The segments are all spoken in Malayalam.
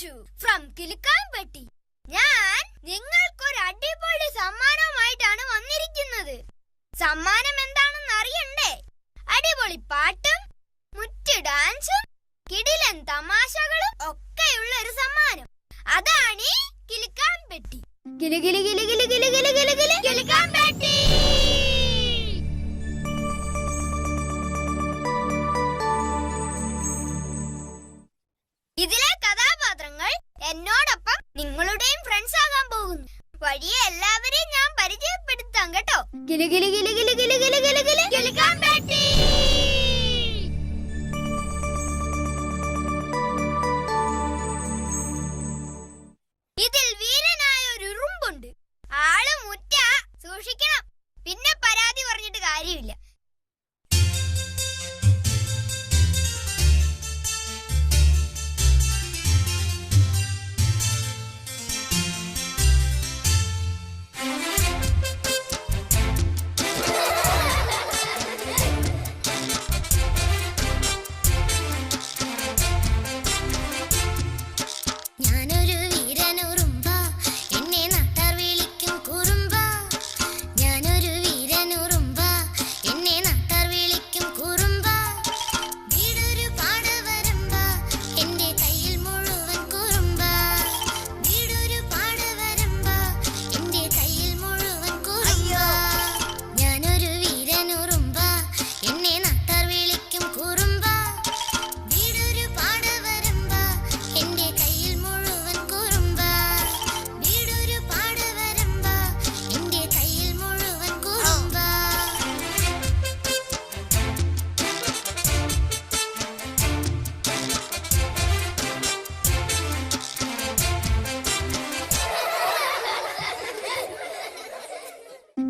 അച്ചു ഫ്രം കിലുക്കാൻപെട്ടി. ഞാൻ നിങ്ങൾക്കൊരു അടിപൊളി സമ്മാനവുമായിട്ടാണ് വന്നിരിക്കുന്നത്. സമ്മാനം എന്താണെന്ന് അറിയണ്ടേ? അടിപൊളി പാട്ടും മുറ്റ് ഡാൻസും കിടിലൻ തമാശകളും ഒക്കെയുള്ള ഒരു സമ്മാനം. അതാണ് ഈ കിലുക്കാൻപെട്ടി. കിലു കിലു കിലു കിലു കിലു കിലു കിലു കിലു കിലുക്കാൻപെട്ടി. ഇതിലെ കഥാപാത്രങ്ങൾ എന്നോടൊപ്പം നിങ്ങളുടെയും ഫ്രണ്ട്സ് ആകാൻ പോകുന്നു. വഴിയെ എല്ലാവരെയും ഞാൻ പരിചയപ്പെടുത്താം കേട്ടോ. കിലു കിലു കിലു കിലു കിലു കിലു കിലു കിലു കിലുക്കാൻപെട്ടി. ഇതിൽ വീരനായ ഒരു ഉറുമ്പുണ്ട്. ആള് മുറ്റ, സൂക്ഷിക്കണം. പിന്നെ പരാതി പറഞ്ഞിട്ട് കാര്യമില്ല.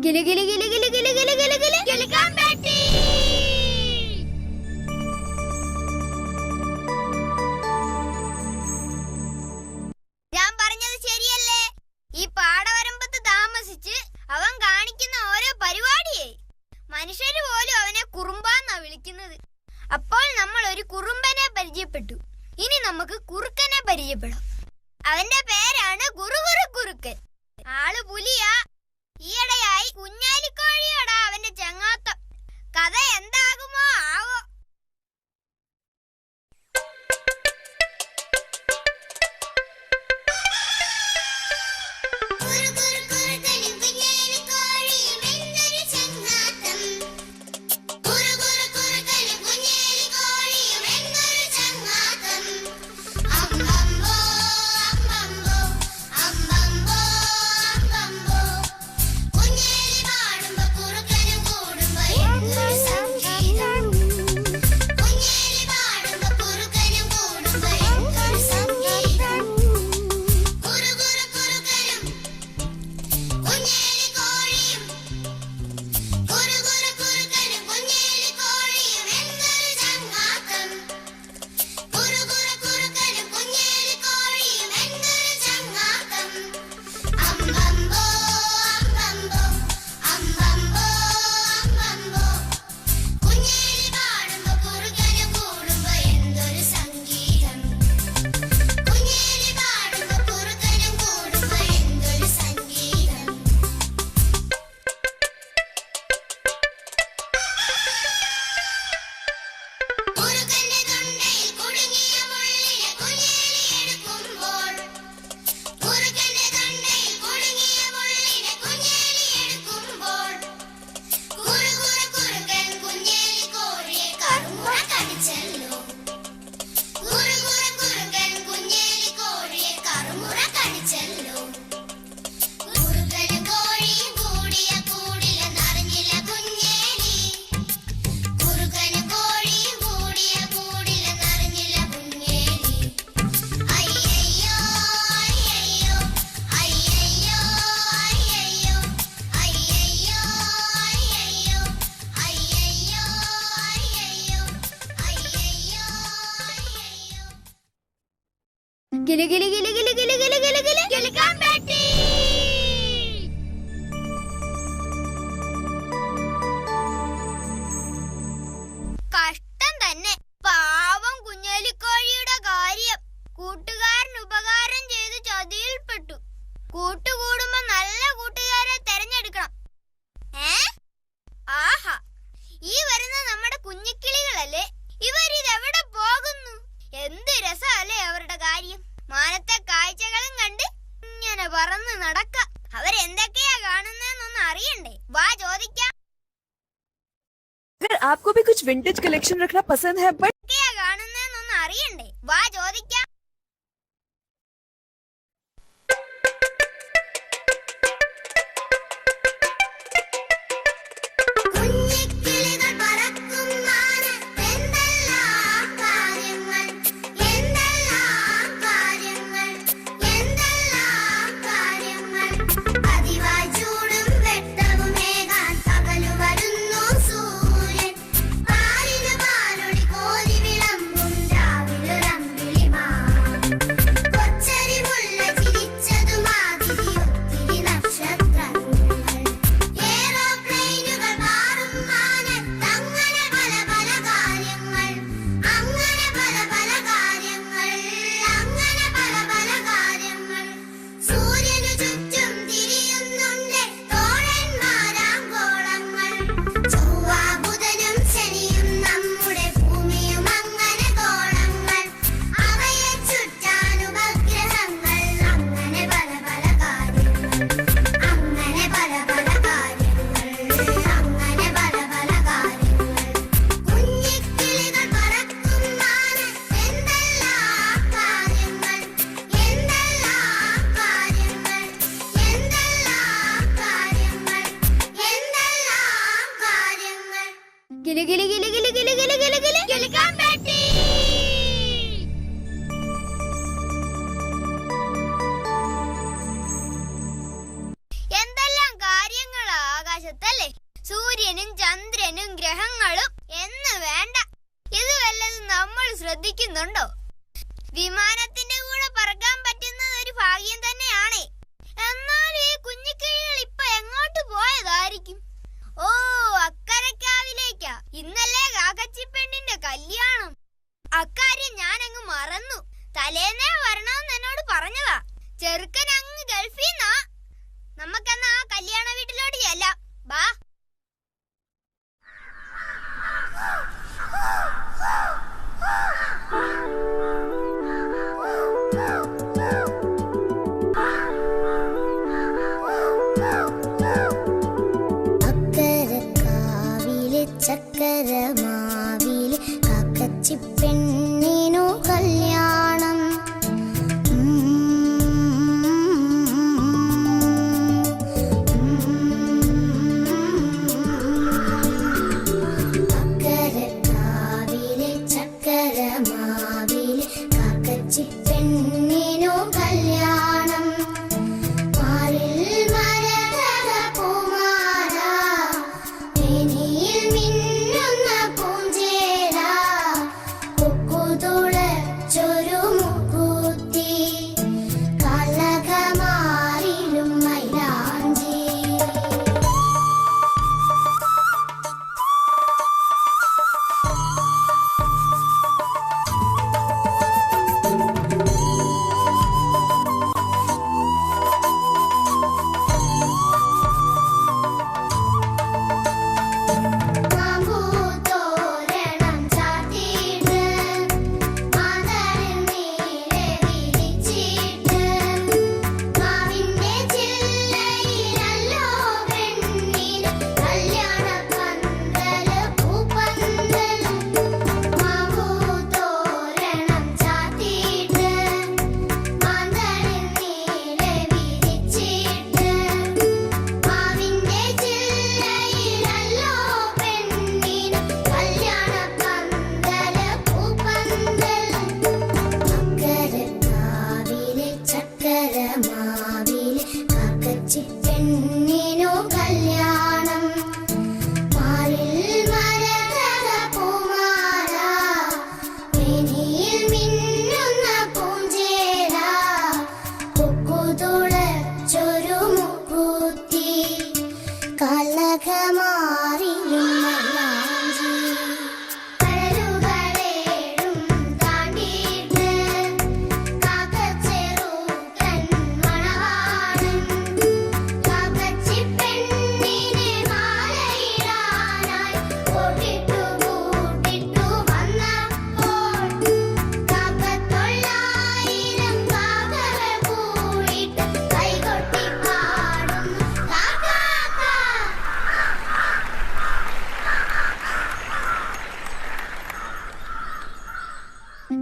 കിലു കിലു കിലു കിലു കിലു കിലു കിലു കിലു കിലുക്കാൻപെട്ടി. ഞാൻ പറഞ്ഞത് ശരിയല്ലേ? ഈ പാടവരമ്പത്ത് താമസിച്ച് അവൻ കാണിക്കുന്ന ഓരോ പരിപാടിയെ മനുഷ്യര് പോലും അവനെ കുറുമ്പാന്നാ വിളിക്കുന്നത്. അപ്പോൾ നമ്മൾ ഒരു കുറുമ്പനെ പരിചയപ്പെട്ടു. ഇനി നമുക്ക് കുറുക്കനെ പരിചയപ്പെടാം. അവന്റെ പേരാണ് കുറുകുറുക്കുറുക്കൻ. ആള് പുലിയാ. ഈയിടെയായി കുഞ്ഞാലിക്കോഴിയോടാ അവന്റെ ചങ്ങാത്തം. കഥ എന്താകുമോ ആവോ. കിലു കിലു കിലു കിലു കിലു കിലു കിലു കിലു കിലുക്കാൻപെട്ടി. കഷ്ടം തന്നെ. പാവം കുഞ്ഞാലിക്കോഴിയുടെ കാര്യം. കൂട്ടുകാരന് ഉപകാരം कुछ विंटेज कलेक्शन रखना पसंद है बट കാണുന്നതെന്നൊന്നും അറിയണ്ടേ? വാ ചോദിക്കാം. എന്തെല്ലാം കാര്യങ്ങളാ ആകാശത്തല്ലേ? സൂര്യനും ചന്ദ്രനും ഗ്രഹങ്ങളും എന്ന് വേണ്ട, ഇത് വല്ലതും നമ്മൾ ശ്രദ്ധിക്കുന്നുണ്ടോ? വിമാനത്തിന്റെ കൂടെ പറക്കാൻ പറ്റുന്നത് ഒരു ഭാഗ്യം തന്നെയാണ്. എന്നാൽ ഈ കുഞ്ഞിക്കിളികൾ ഇപ്പൊ എങ്ങോട്ട് പോയതായിരിക്കും? ഓ, അക്കരക്കാവിലേക്കാ. ഇന്നല്ലേ കാക്കച്ചിപ്പെണ്ണിന്റെ കല്യാണം. അക്കാര്യം ഞാനങ്ങ് മറന്നു. തലേന്നേ വരണമെന്ന് എന്നോട് പറഞ്ഞതാ. ചെറുക്കൻ അങ്ങ് ഗൾഫീന്നാ. നമുക്കെന്നാ ആ കല്യാണ വീട്ടിലോട്ട് ചെല്ലാം. ബാ. അക്കരക്കാവിലെ ചക്കരമാവിലെ കാക്കച്ചിപ്പെണ്ണിനു കല്യാണം.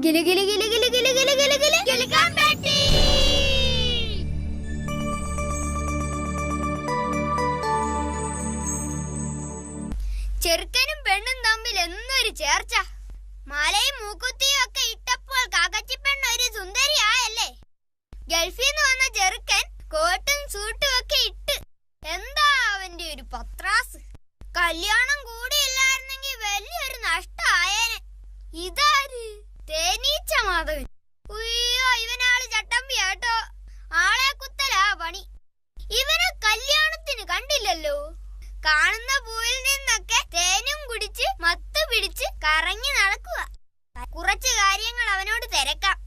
ഗിലി ഗിലി ഗിലി ഗിലി ഗിലി ഗിലി ഗിലി ഗിലി കിലുക്കാൻ പെട്ടി. ചെറുക്കനും പെണ്ണും തമ്മിൽ എന്നൊരു ചേർച്ച. മാലയും മൂക്കുത്തിയും ഒക്കെ ഇട്ടപ്പോൾ കാക്കച്ചിപ്പെണ്ണ് ഒരു സുന്ദരിയായല്ലേ. ഗൾഫിൽ നിന്ന് വന്ന ചെറുക്കൻ കോട്ടും സൂട്ടും ഒക്കെ ഇട്ട് എന്താ അവന്റെ ഒരു പത്രാസ്. കല്യാണം കൂടിയില്ലായിരുന്നെങ്കിൽ വലിയൊരു നഷ്ടമായേനെ. ഇതാര്? തേനീച്ച മാധവൻ. ഉയ്യോ, ഇവനാള് ചട്ടമ്പിയാട്ടോ. ആളെ കുത്തലാ പണി. ഇവനെ കല്യാണത്തിന് കണ്ടില്ലല്ലോ. കാണുന്ന പൂവിൽ നിന്നൊക്കെ തേനും കുടിച്ച് മത്ത് പിടിച്ച് കറങ്ങി നടക്കുക. കുറച്ച് കാര്യങ്ങൾ അവനോട് തിരക്കാം.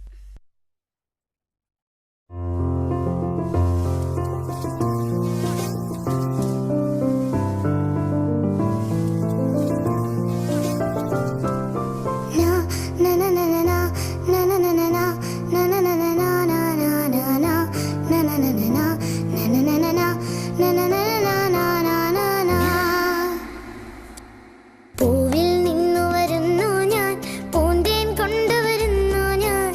പൂവിൽ നിന്നു വരുന്നു ഞാൻ, പൂന്തേൻ കൊണ്ടുവരുന്നു ഞാൻ.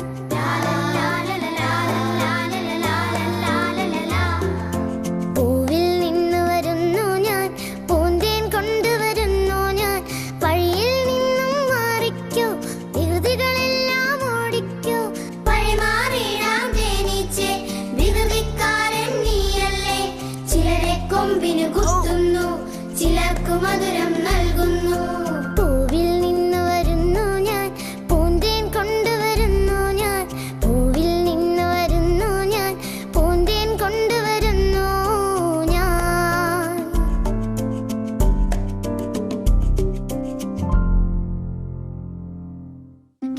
പൂവിൽ നിന്നു വരുന്നു ഞാൻ, പൂന്തേൻ കൊണ്ടുവരുന്നു ഞാൻ. വഴിയിൽ നിന്നും മാറിക്കോ, വികൃതികളെല്ലാം ഓടിക്കോ. വഴിമാറിയിടാം തേനീച്ചേ, വികൃതിക്കാരൻ നീയല്ലേ. ചിലരെ കൊമ്പിനു കുത്തുന്നു, ചിലർക്കു മധുരം നൽകുന്നു. പൂവിൽ നിന്ന് വരുന്നു ഞാൻ, പൂന്തേൻ കൊണ്ടുവരുന്നു ഞാൻ. പൂവിൽ നിന്ന് വരുന്നു ഞാൻ, പൂന്തേൻ കൊണ്ടുവരുന്നു ഞാൻ.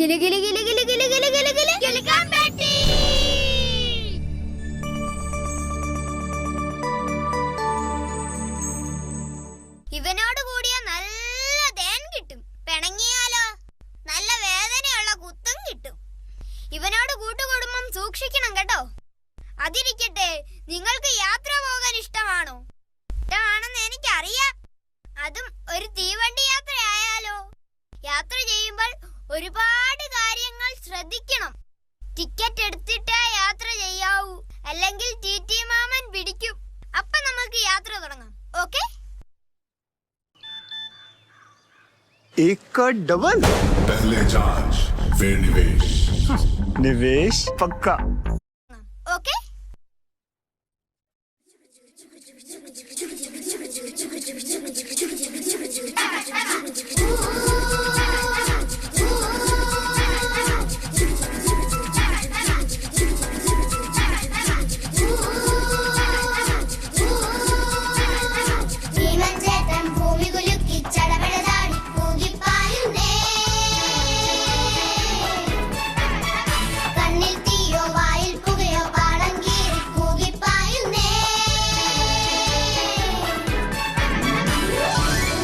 ഗിലി ഗിലി ഗിലി ഗിലി ഗിലി ഗിലി ഗിലി ഗിലി കിലുക്കാൻ പെട്ടി. ഇവനോട് കൂടിയ നല്ല തേൻ കിട്ടും. പിണങ്ങിയാലോ നല്ല വേദനയുള്ള കുത്തും കിട്ടും. ഇവനോട് കൂട്ടുകുടുംബം സൂക്ഷിക്കണം കേട്ടോ. അതിരിക്കട്ടെ, നിങ്ങൾക്ക് യാത്ര പോകാൻ ഇഷ്ടമാണോ? ഇഷ്ടമാണെന്ന് എനിക്കറിയാം. അതും ഒരു തീവണ്ടി യാത്രയായാലോ. യാത്ര ചെയ്യുമ്പോൾ ഒരുപാട് കാര്യങ്ങൾ ശ്രദ്ധിക്കണം. ടിക്കറ്റ് എടുത്തിട്ടേ യാത്ര ചെയ്യാവൂ, അല്ലെങ്കിൽ ടി മാമൻ പിടിക്കും. അപ്പൊ നമുക്ക് യാത്ര തുടങ്ങാം. ഓക്കെ? एक का डबल। पहले जांच फिर निवेश। निवेश पक्का। ഓക്കെ? ഭീമൻചേട്ടൻ ഭൂമി കുലുക്കി ചടപടതാടി കൂകിപ്പായുന്നേ. കണ്ണിൽ തീയോ വായിൽ പുകയോ പാടം കീറി കൂകിപ്പായുന്നേ.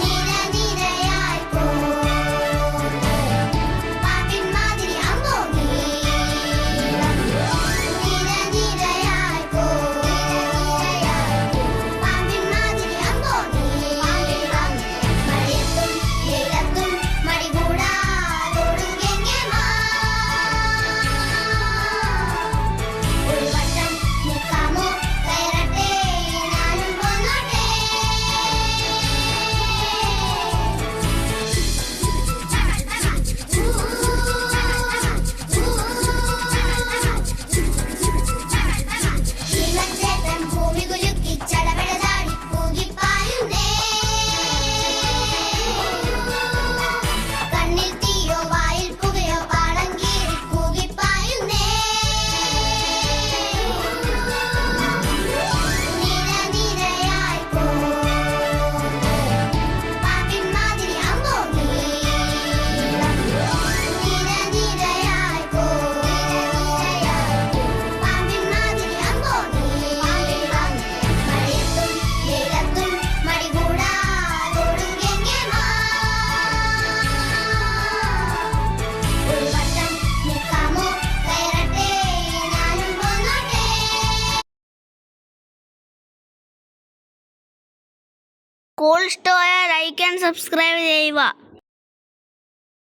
നീല നീലയായി പാട്ടിൻ മാതിരി അമ്പോ നീളം. നീല നീലയായി പാട്ടിൻ മാതിരി അമ്പോ നീളം. മഴയത്തും വെയിലത്തും മടികൂടാതോടും ഗംഗമാ. ഒരു വട്ടം നിൽക്കാമോ, കയറട്ടെ ഞാനും പോന്നോട്ടെ. ഭീമൻചേട്ടൻ ഭൂമി കുലുക്കി ചടപടതാടി കൂകിപ്പായുന്നേ. കണ്ണിൽ തീയോ വായിൽ പുകയോ പാടം കീറി കൂകിപ്പായുന്നേ. നീല നീലയായി പാട്ടിൻ മാതിരി അമ്പോ നീളം. നീല നീലയായി പാട്ടിൻ മാതിരി അമ്പോ നീളം. മഴയത്തും വെയിലത്തും മടികൂടാതോടും ഗംഗമാ. ഒരു വട്ടം നിൽക്കാമോ, കയറട്ടെ ഞാനും പോന്നോട്ടെ. കോൾ ഇഷ്ടമായ ലൈക്ക് ആൻഡ് സബ്സ്ക്രൈബ് ചെയ്യുക.